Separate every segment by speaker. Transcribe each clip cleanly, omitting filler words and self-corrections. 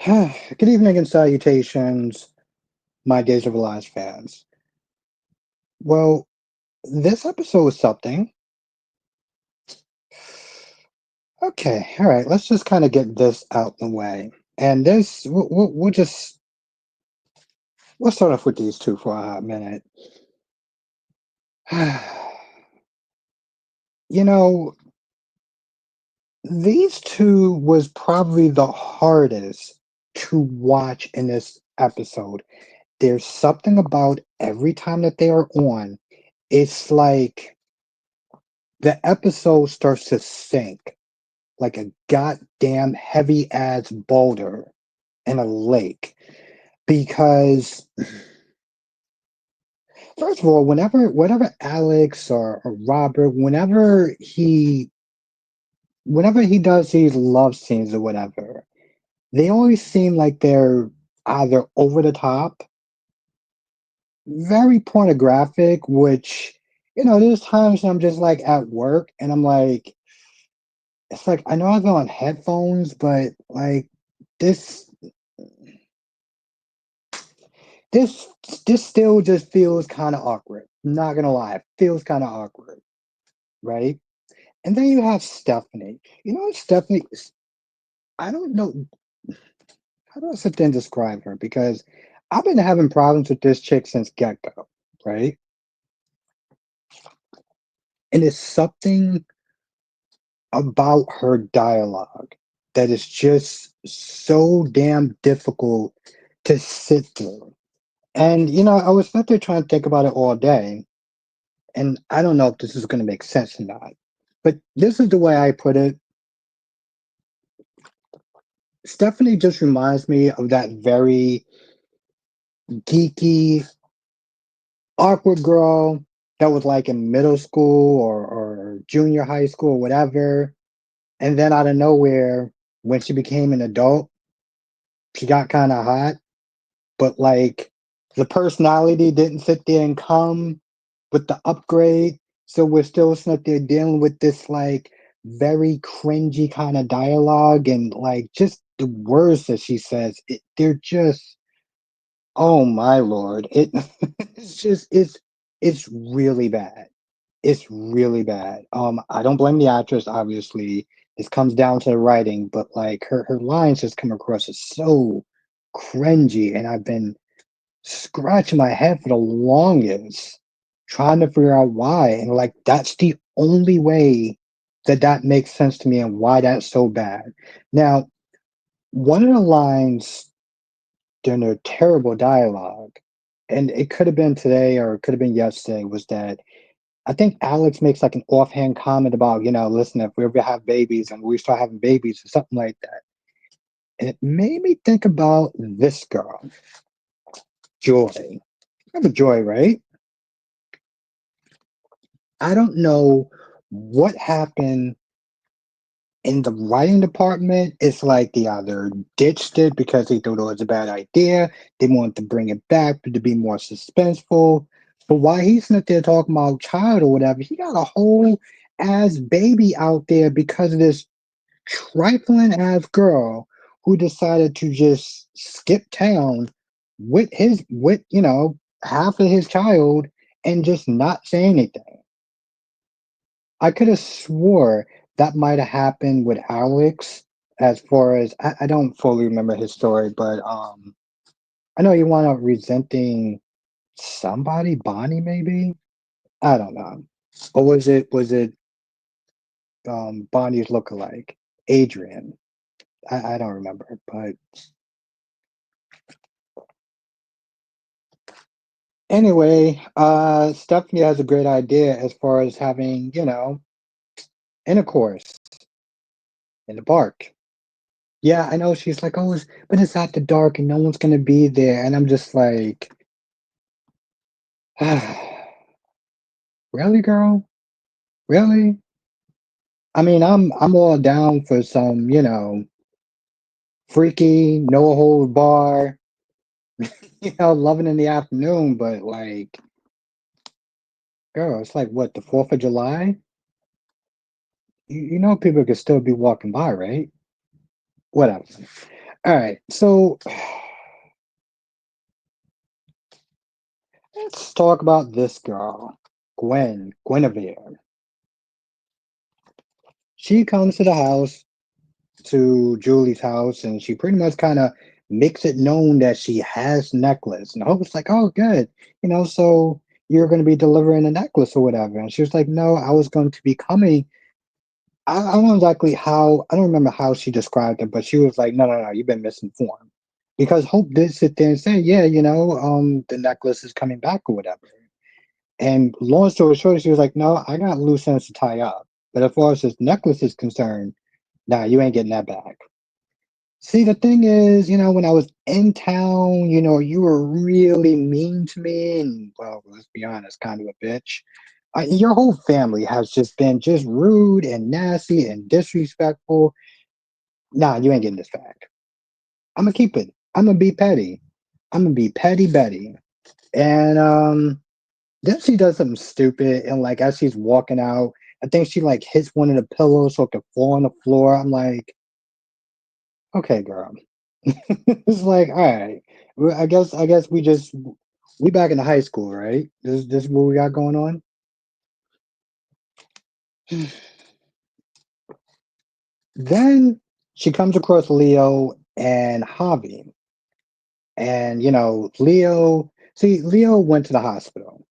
Speaker 1: Good evening and salutations, my Days of Our Lives fans. Well, this episode is something. Okay, all right, let's just kind of get this out the way. And this, we'll start off with these two for a hot minute. You know, these two was probably the hardest to watch in this episode. There's something about every time that they are on, it's like the episode starts to sink like a goddamn heavy ass boulder in a lake. Because first of all, whenever Alex or Robert, whenever he does these love scenes or whatever, they always seem like they're either over the top, very pornographic, which there's times I'm just like at work and I'm like, it's like I know I've on headphones, but like this this this still just feels kind of awkward. Not gonna lie, it feels kind of awkward, right? And then you have Stephanie. Stephanie. I don't know how do I sit there and describe her because I've been having problems with this chick since get go, right? And it's something about her dialogue that is just so damn difficult to sit through. And I was sitting there trying to think about it all day, and I don't know if this is going to make sense or not, but this is the way I put it. Stephanie just reminds me of that very geeky, awkward girl that was like in middle school or junior high school or whatever. And then out of nowhere, when she became an adult, she got kind of hot, but like the personality didn't sit there and come with the upgrade. So we're still sitting there dealing with this like very cringy kind of dialogue and like just the words that she says. They're just oh my lord! It's really bad. It's really bad. I don't blame the actress. Obviously, this comes down to the writing, but like her lines just come across as so cringy, and I've been scratching my head for the longest, trying to figure out why. And like, that's the only way that makes sense to me and why that's so bad. Now, one of the lines during their terrible dialogue, and it could have been today or it could have been yesterday, was that I think Alex makes like an offhand comment about, listen, if we ever have babies and we start having babies or something like that. And it made me think about this girl, Joy. Remember Joy, right? I don't know what happened in the writing department. It's like they either ditched it because they thought it was a bad idea. They wanted to bring it back to be more suspenseful. But while he's not there talking about child or whatever, he got a whole ass baby out there because of this trifling ass girl who decided to just skip town with half of his child and just not say anything. I could have swore that might have happened with Alex as far as I don't fully remember his story, but I know you wound up resenting somebody, Bonnie maybe? I don't know. Or was it Bonnie's lookalike, Adrian? I don't remember, but anyway, Stephanie has a great idea as far as having, intercourse in the park. Yeah, I know she's like, oh, but it's after dark and no one's gonna be there. And I'm just like, really, girl? Really? I mean, I'm all down for some, freaky, no hold bar, loving in the afternoon, but like, girl, it's like what, the 4th of July? You know people could still be walking by, right? Whatever. All right, so let's talk about this girl, Guinevere. She comes to the house, to Julie's house, and she pretty much kind of makes it known that she has necklace. And Hope's like, "Oh, good, so you're going to be delivering a necklace or whatever." And she was like, "No, I was going to be coming." I don't know exactly how. I don't remember how she described it, but she was like, "No, no, no, you've been misinformed." Because Hope did sit there and say, "Yeah, the necklace is coming back or whatever." And long story short, she was like, "No, I got loose ends to tie up. But as far as this necklace is concerned, nah, you ain't getting that back." See, the thing is, when I was in town, you were really mean to me, and well, let's be honest, kind of a bitch. Your whole family has just been just rude and nasty and disrespectful. Nah, you ain't getting this back. I'm gonna keep it. I'm gonna be petty. I'm gonna be petty Betty. And then she does something stupid, and like as she's walking out, I think she like hits one of the pillows so it could fall on the floor. I'm like, okay, girl. It's like, all right. Well, I guess we back in the high school, right? This is what we got going on. Then she comes across Leo and Javi. And Leo went to the hospital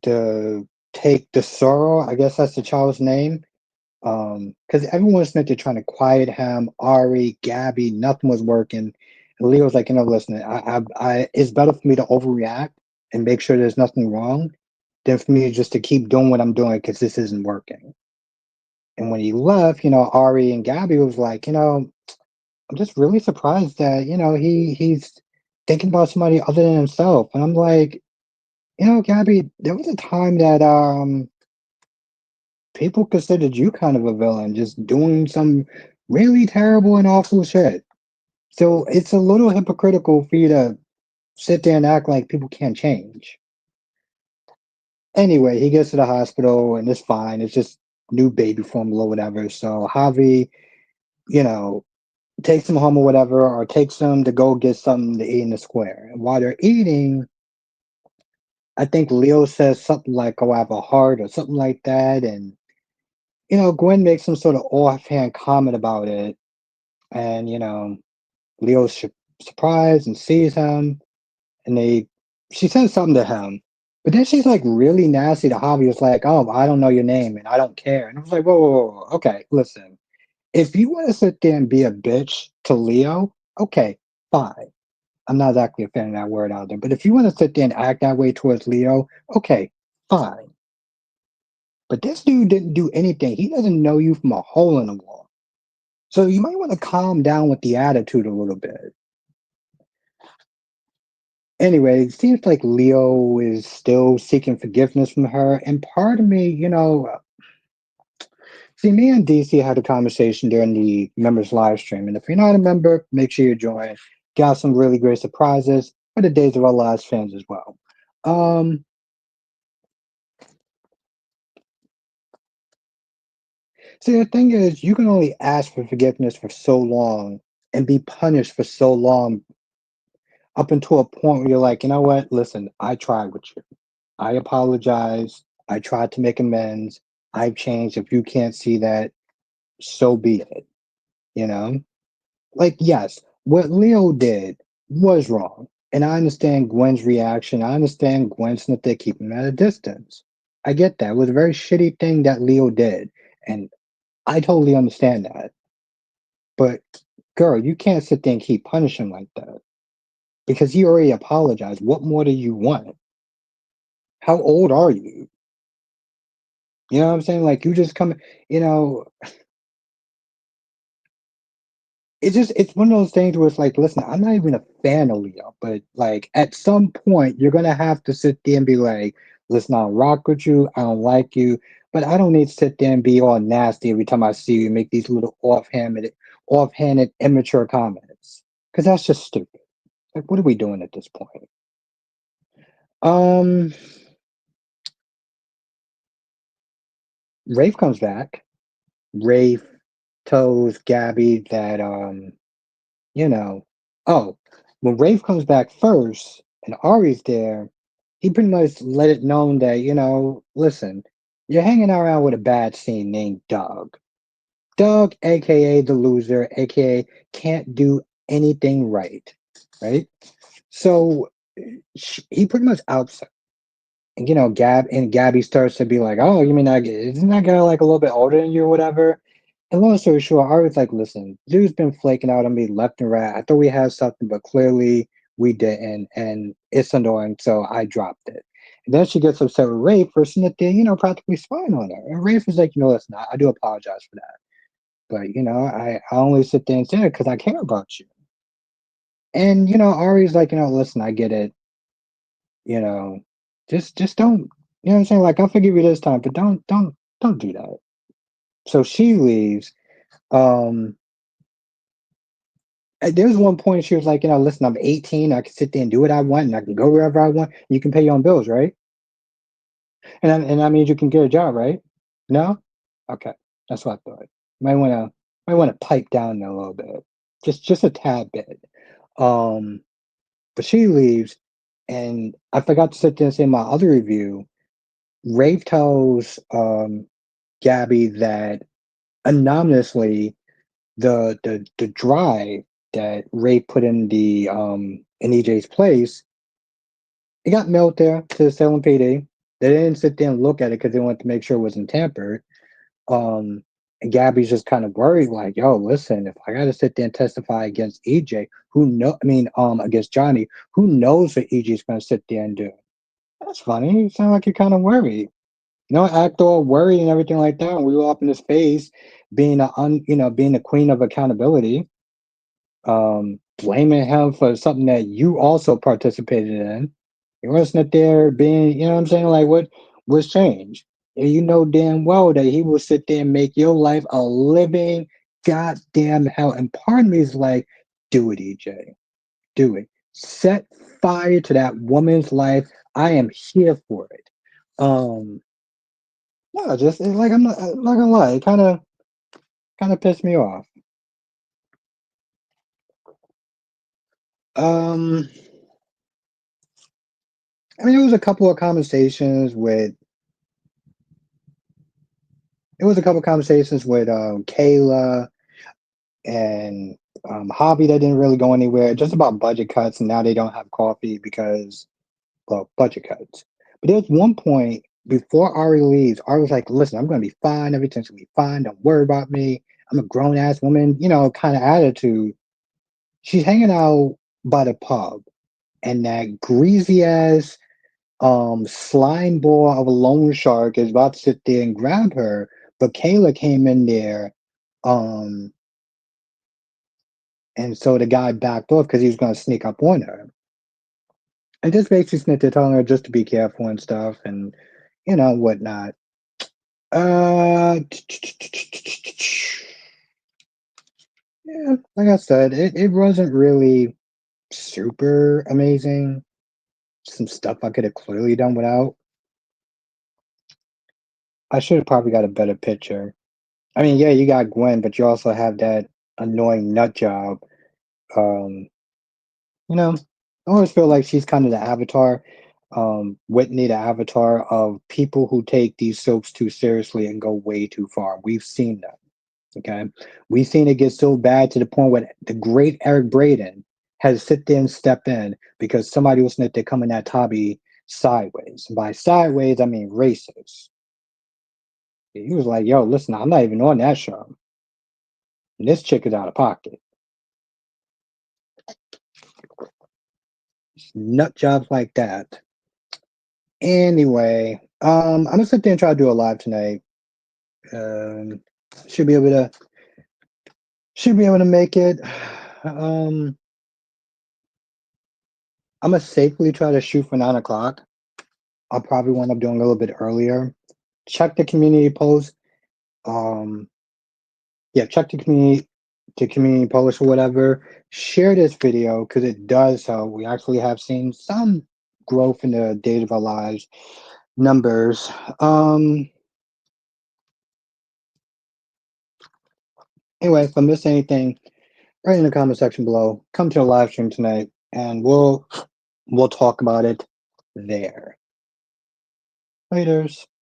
Speaker 1: to take the sorrow, I guess that's the child's name. Because everyone's meant to trying to quiet him, Ari, Gabby, nothing was working. And Leo's like, listen, it's better for me to overreact and make sure there's nothing wrong than for me just to keep doing what I'm doing because this isn't working. And when he left, Ari and Gabby was like, I'm just really surprised that, he's thinking about somebody other than himself. And I'm like, Gabby, there was a time that people considered you kind of a villain, just doing some really terrible and awful shit. So it's a little hypocritical for you to sit there and act like people can't change. Anyway, he gets to the hospital and it's fine. It's just new baby formula, or whatever. So Javi, you know, takes him home or whatever, or takes him to go get something to eat in the square. And while they're eating, I think Leo says something like, "Oh, I have a heart," or something like that. And Gwen makes some sort of offhand comment about it. And Leo's surprised and sees him, and she says something to him, but then she's like really nasty to Javi. It's like, "Oh, I don't know your name and I don't care." And I was like, "Whoa, whoa, whoa, whoa. Okay, listen. If you want to sit there and be a bitch to Leo, okay, fine. I'm not exactly a fan of that word out there, but if you want to sit there and act that way towards Leo, okay, fine. But this dude didn't do anything. He doesn't know you from a hole in the wall. So you might want to calm down with the attitude a little bit." Anyway, it seems like Leo is still seeking forgiveness from her. And part of me, see, me and DC had a conversation during the members live stream. And if you're not a member, make sure you join. Got some really great surprises for the Days of Our Lives fans as well. Um, See, the thing is, you can only ask for forgiveness for so long and be punished for so long up until a point where you're like, you know what? Listen, I tried with you. I apologize. I tried to make amends. I've changed. If you can't see that, so be it. You know? Like, yes, what Leo did was wrong. And I understand Gwen's reaction. I understand Gwen's that they keep him at a distance. I get that. It was a very shitty thing that Leo did. And I totally understand that. But girl, you can't sit there and keep punishing like that. Because he already apologized. What more do you want? How old are you? You know what I'm saying? Like you just come, you know, it's one of those things where it's like, listen, I'm not even a fan of Leo, but like at some point you're gonna have to sit there and be like, listen, I don't rock with you, I don't like you, but I don't need to sit there and be all nasty every time I see you and make these little offhanded, immature comments. Because that's just stupid. Like, what are we doing at this point? Um, Rafe comes back. Rafe tells Gabby that you know, oh, when Rafe comes back first and Ari's there, he pretty much let it known that, listen, you're hanging around with a bad scene named Doug. Doug, aka the loser, aka can't do anything right, right? So he pretty much outs her. And Gabby starts to be like, "Oh, you mean isn't that guy like a little bit older than you or whatever?" And long story short, I was like, "Listen, dude's been flaking out on me left and right. I thought we had something, but clearly we didn't, and it's annoying, so I dropped it." And then she gets upset with Rafe for sitting there, practically spying on her. And Rafe is like, "Listen, I do apologize for that, but I only sit there and say it because I care about you." And Ari's like, "Listen, I get it. You know, just don't, what I'm saying? Like, I'll forgive you this time, but don't do that." So she leaves. Um, there's one point she was like, "Listen, I'm 18. I can sit there and do what I want, and I can go wherever I want. You can pay your own bills, right? And that means you can get a job, right? No? Okay, that's what I thought. Might wanna might wanna pipe down a little bit, just a tad bit." Um, but she leaves, and I forgot to sit there and say in my other review. Rafe tells Gabby that anonymously the drive that Rafe put in EJ's place, it got mailed there to the Salem PD. They didn't sit there and look at it because they wanted to make sure it wasn't tampered. Um, and Gabby's just kind of worried, like, "Yo, listen, if I got to sit there and testify against EJ, against Johnny, who knows what EJ's going to sit there and do?" That's funny. You sound like you're kind of worried. Act all worried and everything like that. And we were up in his face, being the queen of accountability, blaming him for something that you also participated in. You wasn't there being, what I'm saying? Like, what's changed? And you know damn well that he will sit there and make your life a living goddamn hell. And part of me is like, do it, EJ. Do it. Set fire to that woman's life. I am here for it. Um, No, just like I'm not gonna lie, it kind of pissed me off. Um, I mean, it was a couple conversations with Kayla and Hobby that didn't really go anywhere, just about budget cuts, and now they don't have coffee because, well, budget cuts. But there's one point before Ari leaves, Ari was like, "Listen, I'm gonna be fine. Everything's gonna be fine. Don't worry about me. I'm a grown ass woman," kind of attitude. She's hanging out by the pub, and that greasy ass slime ball of a loan shark is about to sit there and grab her, but Kayla came in there, um, and so the guy backed off because he was going to sneak up on her, and just basically snipped it, telling her just to be careful and stuff, and whatnot. Uh, yeah, like I said, it wasn't really super amazing. Some stuff I could have clearly done without. I should have probably got a better picture. I mean, yeah, you got Gwen, but you also have that annoying nut job. Um, I always feel like she's kind of the avatar, Whitney, the avatar of people who take these soaps too seriously and go way too far. We've seen that. Okay, we've seen it get so bad to the point where the great Eric Braden had to sit there and step in because somebody was there coming at Toby sideways. And by sideways, I mean racist. He was like, "Yo, listen, I'm not even on that show. And this chick is out of pocket." Nut jobs like that. Anyway, I'm gonna sit there and try to do a live tonight. Um, should be able to make it. Um, I'm gonna safely try to shoot for 9 o'clock. I'll probably wind up doing a little bit earlier. Check the community post. Um, yeah, check the community post or whatever. Share this video because it does help. We actually have seen some growth in the days of our lives numbers. Anyway, if I miss anything, right in the comment section below. Come to the live stream tonight, and we'll talk about it there. Laters.